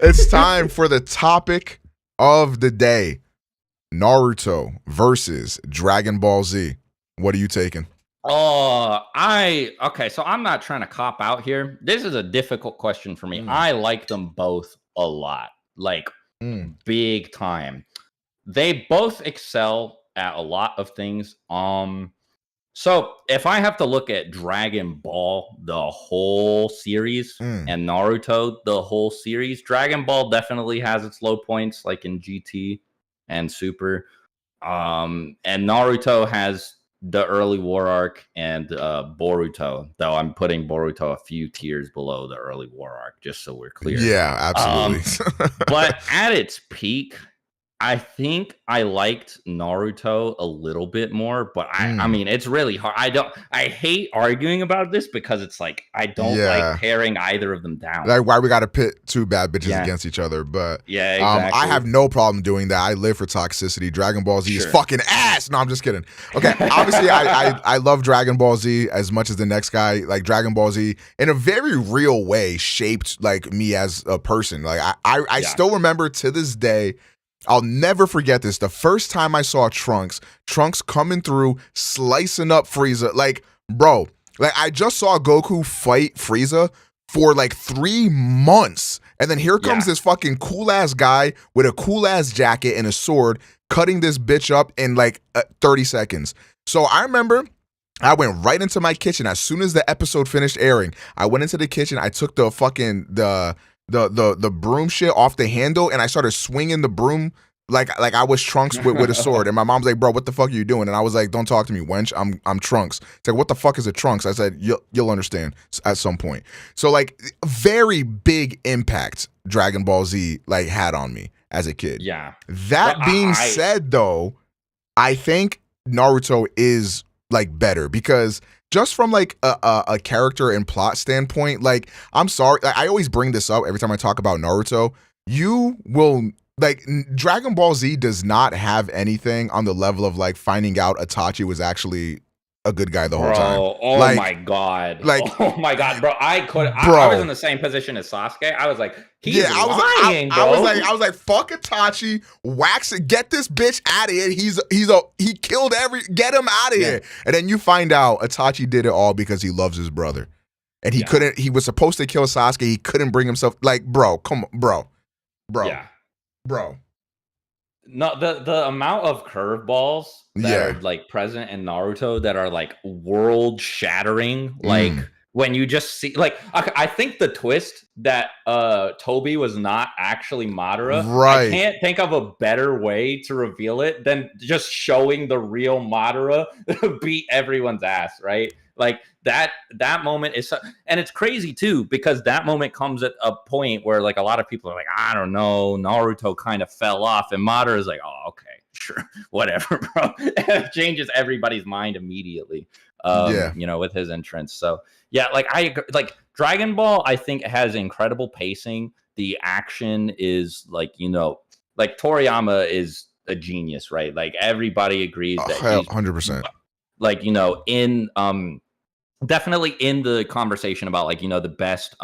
It's time for the topic of the day. Naruto versus Dragon Ball Z. What are you taking? Okay, so I'm not trying to cop out here. This is a difficult question for me. Mm, I like them both a lot, like mm, big time. They both excel at a lot of things. So if I have to look at Dragon Ball, the whole series, mm. and Naruto, the whole series, Dragon Ball definitely has its low points, like in GT and Super. And Naruto has the early war arc and Boruto, though I'm putting Boruto a few tiers below the early war arc, just so we're clear. Yeah, absolutely. But at its peak, I think I liked Naruto a little bit more, but I Mm, mean, it's really hard. I hate arguing about this because it's like I don't like yeah. pairing either of them down. Like why we gotta pit two bad bitches Yeah. against each other, but Yeah, I exactly. have no problem doing that. I live for toxicity. Dragon Ball Z is Sure. fucking ass. No, I'm just kidding. Okay, obviously I love Dragon Ball Z as much as the next guy. Like Dragon Ball Z in a very real way shaped like me as a person. Like I Yeah. still remember to this day. I'll never forget this. The first time I saw Trunks coming through, slicing up Frieza. Like, bro, like I just saw Goku fight Frieza for like 3 months. And then here comes Yeah. this fucking cool ass guy with a cool ass jacket and a sword cutting this bitch up in like 30 seconds. So I remember I went right into my kitchen as soon as the episode finished airing. I went into the kitchen. I took the fucking the broom shit off the handle and I started swinging the broom like I was Trunks with a sword. And my mom's like, "Bro, what the fuck are you doing?" And I was like, "Don't talk to me, wench. I'm Trunks." It's like, "What the fuck is a Trunks?" I said, "You'll understand at some point." So like, very big impact Dragon Ball Z like had on me as a kid. Yeah. That But being said, though, I think Naruto is like better because just from like a character and plot standpoint, like I'm sorry, I always bring this up every time I talk about Naruto. You will like Dragon Ball Z does not have anything on the level of like finding out Itachi was actually a good guy the whole time. Bro, oh my Like, god. like, Oh my god, bro. I was in bro. the same position as Sasuke. I was like, Yeah, he's lying, bro. I was like, fuck Itachi, wax it, get this bitch out of here. He killed get him out of Yeah. here. And then you find out Itachi did it all because he loves his brother. And he Yeah. couldn't, he was supposed to kill Sasuke. He couldn't bring himself, like, bro, come on, bro, Yeah. bro. No, the amount of curveballs that Yeah. are like present in Naruto that are like world shattering, like Mm. when you just see like I think the twist that Toby was not actually Madara. I Right. can't think of a better way to reveal it than just showing the real Madara beat everyone's ass, right? Like that moment is and it's crazy too because that moment comes at a point where like a lot of people are like, I don't know, Naruto kind of fell off, and Madara is like, oh, okay, sure, whatever, bro. It changes everybody's mind immediately. Yeah. You know, with his entrance. So yeah, like I agree, like Dragon Ball, I think has incredible pacing. The action is like, you know, like Toriyama is a genius, right? Like everybody agrees that he's 100%. like, you know, in definitely in the conversation about like, you know, the best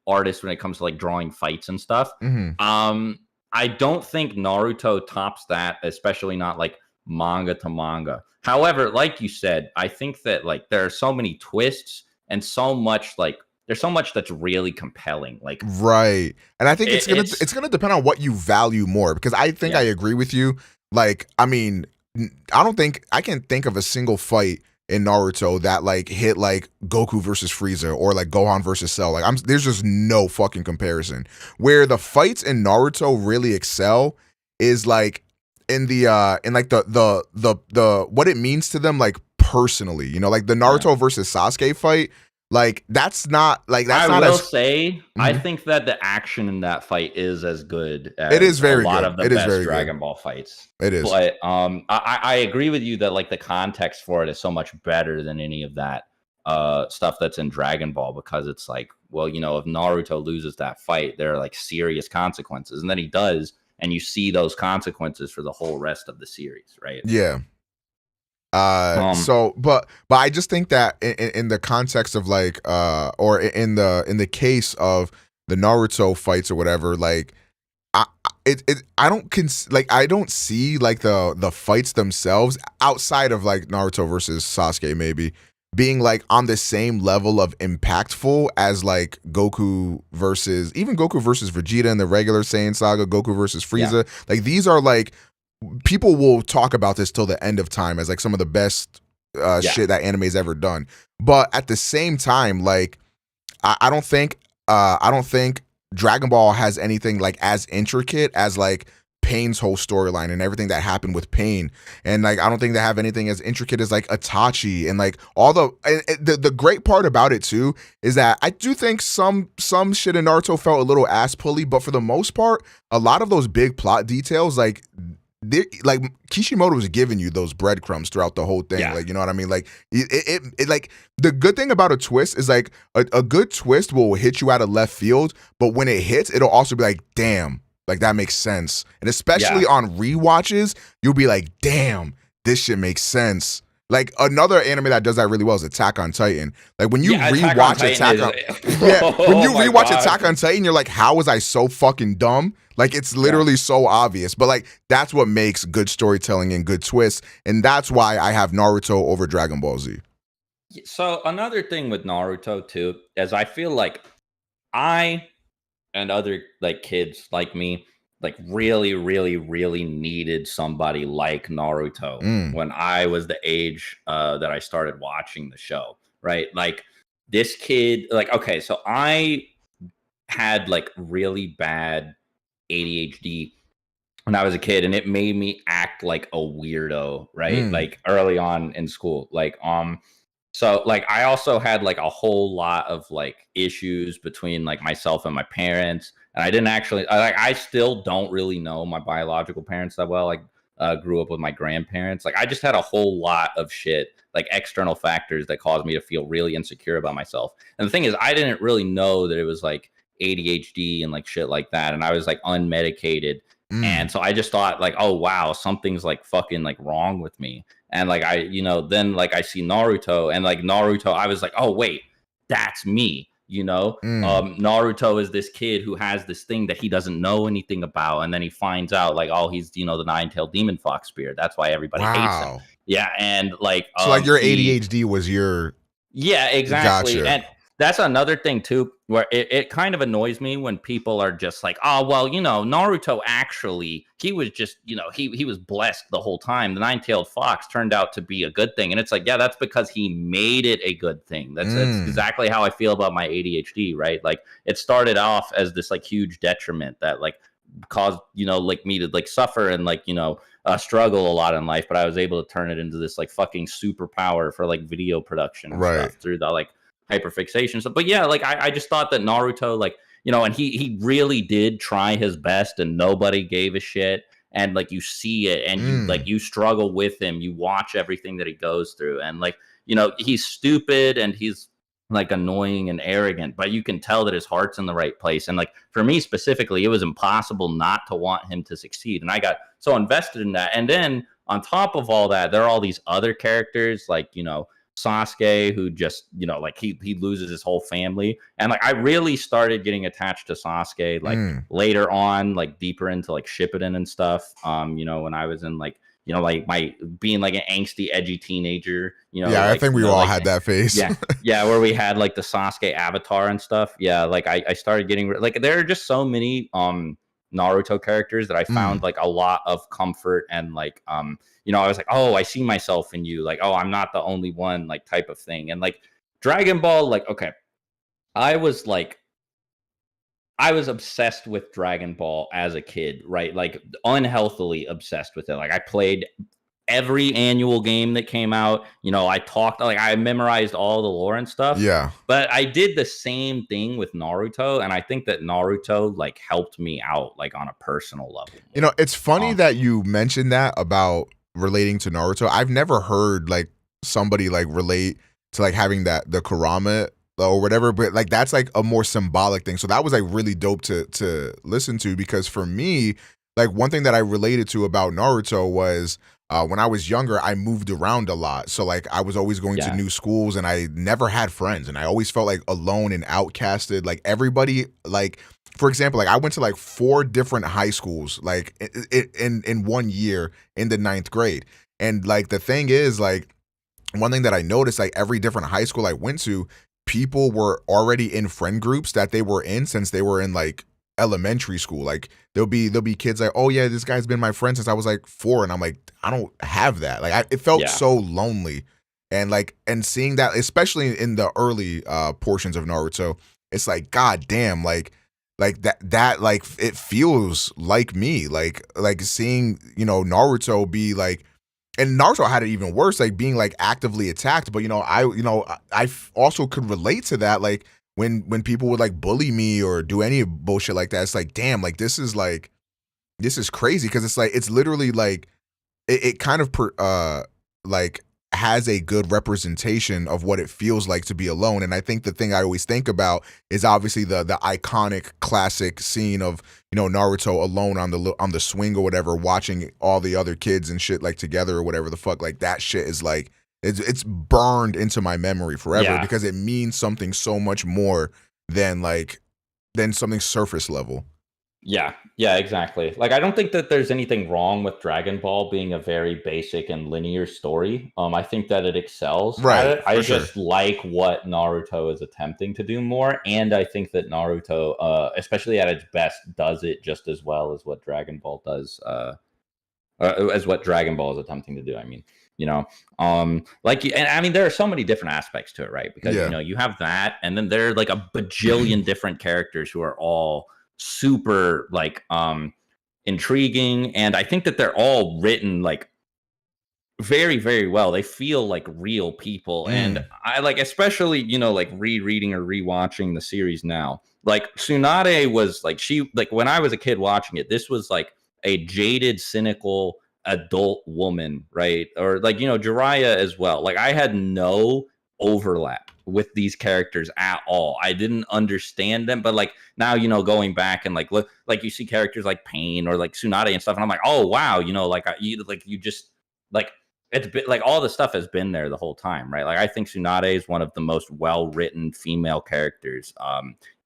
artist when it comes to like drawing fights and stuff. Mm-hmm. I don't think Naruto tops that, especially not like manga to manga. However, like you said, I think that like there are so many twists and so much like there's so much that's really compelling. Like Right. And I think it's it's gonna depend on what you value more because I think I yeah. agree with you. Like, I mean, I don't think I can think of a single fight in Naruto that like hit like Goku versus Frieza or like Gohan versus Cell. Like there's just no fucking comparison. Where the fights in Naruto really excel is like in like the what it means to them like personally. You know, like the Yeah. Naruto versus Sasuke fight. Like that's not I will as say, I Mhm. think that the action in that fight is as good as It is very a lot good. of the It is best very Dragon good. Ball fights. It is. But I agree with you that like the context for it is so much better than any of that stuff that's in Dragon Ball because it's like, well, you know, if Naruto loses that fight, there are like serious consequences, and then he does, and you see those consequences for the whole rest of the series, right? Yeah. Um, So but I just think that in the context of like or in the case of the Naruto fights or whatever, like I don't see like the fights themselves outside of like Naruto versus Sasuke maybe being like on the same level of impactful as like Goku versus Vegeta in the regular Saiyan saga, Goku versus Yeah. Frieza. Like these are like people will talk about this till the end of time as like some of the best Yeah. shit that anime's ever done. But at the same time, like I don't think Dragon Ball has anything like as intricate as like Pain's whole storyline and everything that happened with Pain. And like I don't think they have anything as intricate as like Itachi and like all the great part about it too is that I do think some shit in Naruto felt a little ass pulley, but for the most part, a lot of those big plot details like Kishimoto was giving you those breadcrumbs throughout the whole thing. Yeah. Like, you know what I mean? Like it like the good thing about a twist is like a good twist will hit you out of left field, but when it hits, it'll also be like, damn, like that makes sense. And especially on rewatches, you'll be like, damn, this shit makes sense. Like another anime that does that really well is Attack on Titan. Like when you rewatch Attack on Titan, you're like, how was I so fucking dumb? Like it's literally so obvious. But like that's what makes good storytelling and good twists, and that's why I have Naruto over Dragon Ball Z. So another thing with Naruto too is I feel like I and other like kids like me like really really needed somebody like Naruto when I was the age that I started watching the show, right? Like this kid, like, okay, so I had like really bad ADHD when I was a kid, and it made me act like a weirdo, right? Like early on in school. So like I also had like a whole lot of like issues between like myself and my parents. And I didn't actually I still don't really know my biological parents that well. Like grew up with my grandparents. Like I just had a whole lot of shit, like external factors that caused me to feel really insecure about myself. And the thing is, I didn't really know that it was like ADHD and like shit like that. And I was like unmedicated. And so I just thought like, oh wow, something's like fucking like wrong with me. And like I, then like I see Naruto and like Naruto, I was like, oh wait, that's me. Naruto is this kid who has this thing that he doesn't know anything about, and then he finds out like, oh, he's the nine-tailed demon fox spirit. That's why everybody hates him. Yeah, and like so like your ADHD was your exactly. Gotcha. And that's another thing too, where it kind of annoys me when people are just like, oh, well, Naruto actually, he was just, he was blessed the whole time. The nine-tailed fox turned out to be a good thing. And it's like, yeah, that's because he made it a good thing. That's exactly how I feel about my ADHD, right? Like it started off as this like huge detriment that like caused, like me to like suffer and like, struggle a lot in life, but I was able to turn it into this like fucking superpower for like video production and stuff through the like hyperfixation stuff. But yeah, like I just thought that Naruto, like, and he really did try his best and nobody gave a shit. And like you see it and you like you struggle with him, you watch everything that he goes through, and like, he's stupid and he's like annoying and arrogant, but you can tell that his heart's in the right place. And like for me specifically, it was impossible not to want him to succeed. And I got so invested in that. And then on top of all that, there are all these other characters like, Sasuke, who just, like he loses his whole family. And like I really started getting attached to Sasuke like later on, like deeper into like Shippuden and stuff. When I was in like, like my being like an angsty, edgy teenager, Yeah, like, I think we all like, had that phase. yeah, where we had like the Sasuke avatar and stuff. Yeah, like I started getting like there are just so many Naruto characters that I found like a lot of comfort and like I was like, oh, I see myself in you, like, oh, I'm not the only one, like type of thing. And like Dragon Ball, like, okay, I was obsessed with Dragon Ball as a kid, right? Like unhealthily obsessed with it. Like I played every annual game that came out. I memorized all the lore and stuff. Yeah. But I did the same thing with Naruto, and I think that Naruto like helped me out like on a personal level. It's funny that you mentioned that about relating to Naruto. I've never heard like somebody like relate to like having the Kurama or whatever, but like that's like a more symbolic thing. So that was like really dope to listen to, because for me, like one thing that I related to about Naruto was when I was younger, I moved around a lot. So like I was always going to Yeah. new schools and I never had friends and I always felt like alone and outcasted. Like everybody, like for example, like I went to like 4 different high schools like in 1 year in the ninth grade. And like the thing is, like one thing that I noticed, like every different high school I went to, people were already in friend groups that they were in since they were in like elementary school. Like there'll be kids like, oh yeah, this guy's been my friend since I was like 4, and I'm like, I don't have that. Like it felt Yeah. so lonely, and like and seeing that, especially in the early portions of Naruto, it's like, god damn, like that like it feels like me, like seeing Naruto be like, and Naruto had it even worse, like being like actively attacked. But also could relate to that, like when people would like bully me or do any bullshit like that. It's like, damn, like this is crazy because it's like it's literally like it kind of like has a good representation of what it feels like to be alone. And I think the thing I always think about is obviously the iconic classic scene of Naruto alone on the swing or whatever, watching all the other kids and shit like together or whatever the fuck. Like that shit is like it's burned into my memory forever Yeah. because it means something so much more than something surface level. Yeah, yeah, exactly. Like, I don't think that there's anything wrong with Dragon Ball being a very basic and linear story. I think that it excels at Right, it. I for sure. just like what Naruto is attempting to do more, and I think that Naruto, especially at its best, does it just as well as what Dragon Ball does. As what Dragon Ball is attempting to do. I mean, like, and I mean, there are so many different aspects to it, right? Because Yeah. you have that, and then there are like a bajillion different characters who are all super like intriguing, and I think that they're all written like very, very well. They feel like real people, and Mm. I like, especially like rereading or rewatching the series now. Like Tsunade was like, she like, when I was a kid watching it, this was like a jaded, cynical adult woman, right? Or like Jiraiya as well. Like I had no overlap with these characters at all. I didn't understand them, but like now going back and like look, like you see characters like Pain or like Tsunade and stuff, and I'm like, oh wow, like you just like, it's been like all the stuff has been there the whole time, right? Like I think Tsunade is one of the most well-written female characters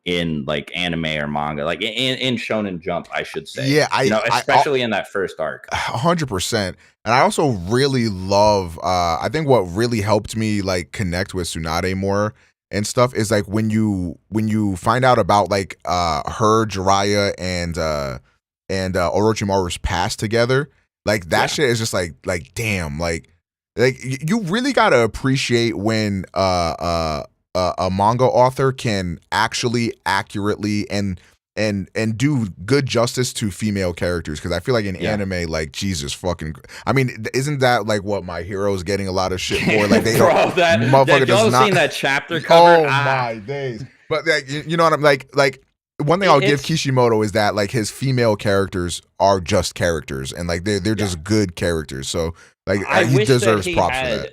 in like anime or manga, like in Shonen Jump, I should say. Yeah, Especially in that first arc. 100%. And I also really love I think what really helped me like connect with Tsunade more and stuff is like when you find out about like her, Jiraiya, and Orochimaru's past together. Like that Yeah. shit is just like damn, like you really got to appreciate when a manga author can actually accurately and do good justice to female characters, because I feel like in Yeah. anime, like Jesus fucking, I mean, isn't that like what My Hero is getting a lot of shit for? Like they Bro, don't, that motherfucker y'all does not. seen that chapter cover? Oh my days! But like, you know what I'm like. One thing I'll give It's Kishimoto is that like his female characters are just characters, and like they're yeah. just good characters. So like I he wish that deserves he props for had that.